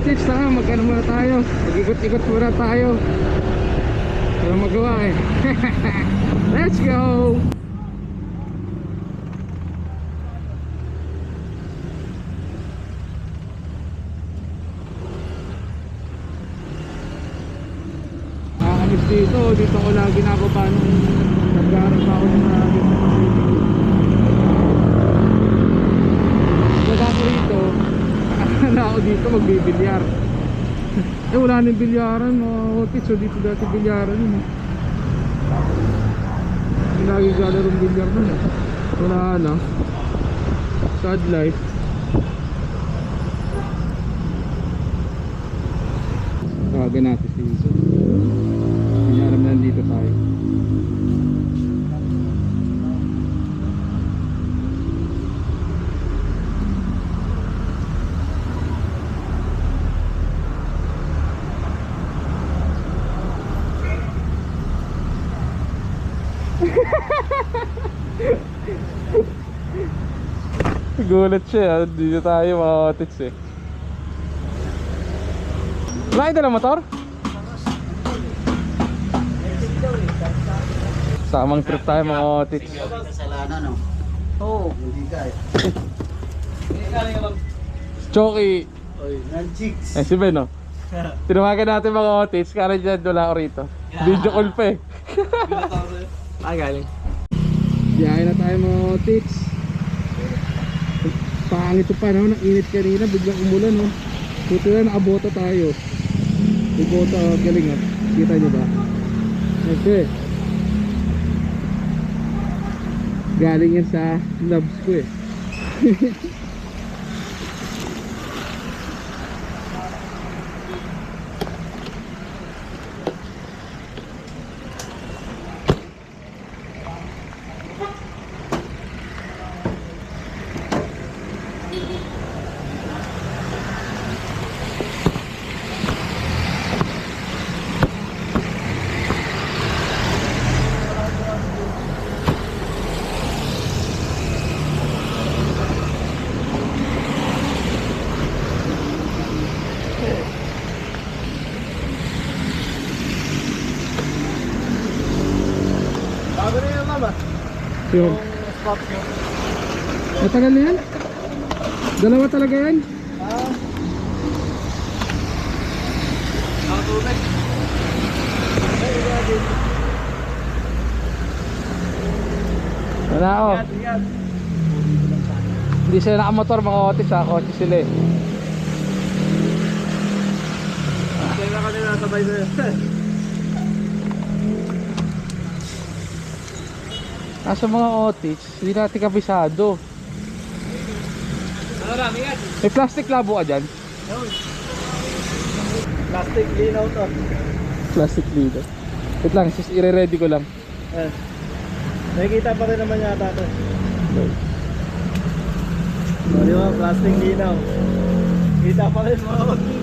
Tits, saka magkano muna tayo, mag-ikot-ikot muna tayo. Walang magawa eh. Let's go. Dito ko lagi nababa nung nag-aaral pa ako ng Pagka ko rito, na ako dito magbibilyar. Eh wala nang bilyaran mga hotis. So dito dati bilyaran yun eh. Lagi galarong bilyar nun eh. Wala na. Sad life. Tawagan natin si Iso. Alam na nandito tayo. Gulat siya, dito tayo mga otits eh. Wala kayo dalang motor? Samang trip tayo mga otits. Kasalanan no? Oo. Hindi ka eh. Choki. Oy, nan-chicks. Eh si Ben no? Tinawagan natin mga otits. Kaya dyan wala ako rito. Video call pa eh. Galing. Biyahe na tayo mga otits. Pangit ito pa naman, ang init kanina, biglang umulan no. Buti na nakabota tayo. Yung bota, galing ha. Kita nyo ba? Okay. Galing yan sa loves ko eh. Yung Spot yun. matagal na yan? Dalawa talaga yan? Nakatulog. Wala ako. Ingat. Hindi sila nakamotor mga otis ha, kotse sila eh. Kaya na kanila sabay sa'yo. Nasa mga otis, hindi natin kabisado. Ano lang, ingat. May plastic labo ka dyan? Plastic linaw to. Plastic dito. Wait lang, i-ready ko lang. Nakikita pa rin naman yata to. So, di ba? Plastic linaw. Kita pa rin mga otis.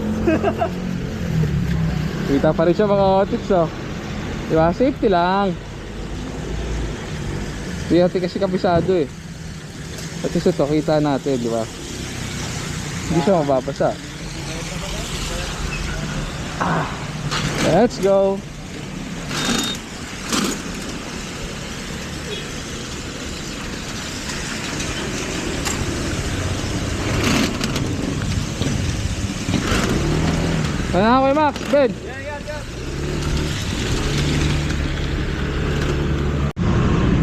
Kita pa rin siya mga otis oh. Diba? Safety lang. Hindi natin kasi kabisado eh. At least ito, kita natin, di ba? Hindi siya mababasa. Let's go! Ano na kayo, Max? Ben!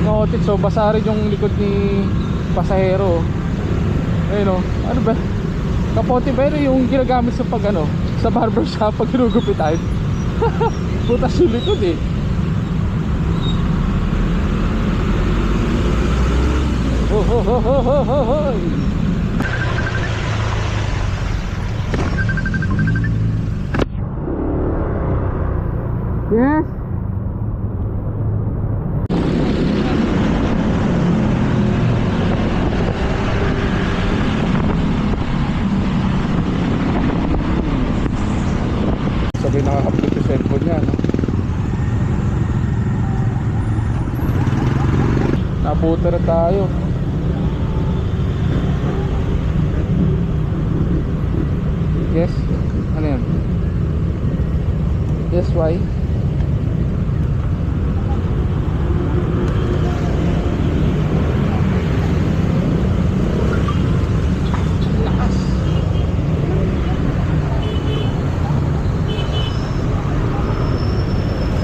Otit, so basa rin yung likod ni pasahero. Ayun o, ano ba? Kapote ba yun yung ginagamit sa pag ano, sa barbershop pag ginugupitan? Butas yung likod eh. Oh, oh, oh, oh, oh, oh, oh. Yes. Sabi nakakapit sa cellphone niya, no? Nabuta na tayo. Yes. SY. Lakas.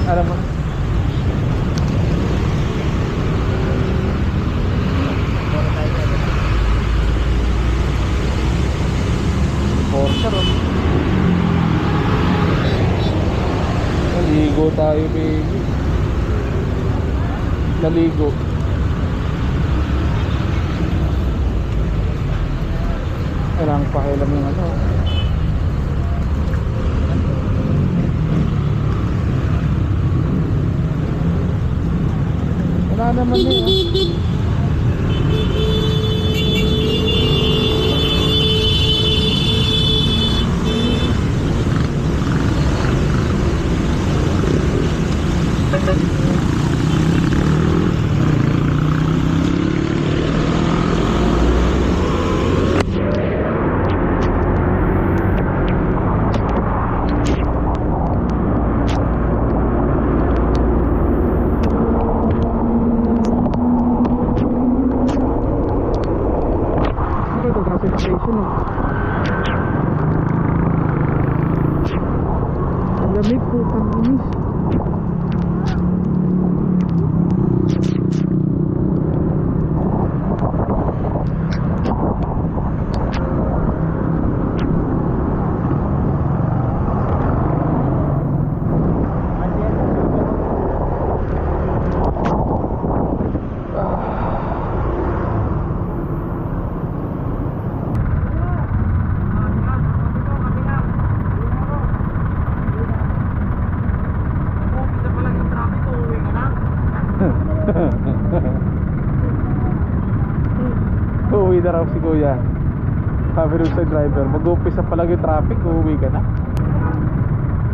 Alam mo. Porsche ron. Naligo tayo, baby. Naligo. Kailangan pakialam yung ano. Wala naman yun. Lamig po pang inis. Uuwi na raw si kuya. Sabi rin sa driver, mag-umpisa pa lang yung traffic, uuwi ka na.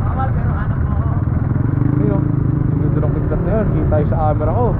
Bawal pero hanap mo. Ayun, yung doon ang picture na yun, kita tayo sa camera ko.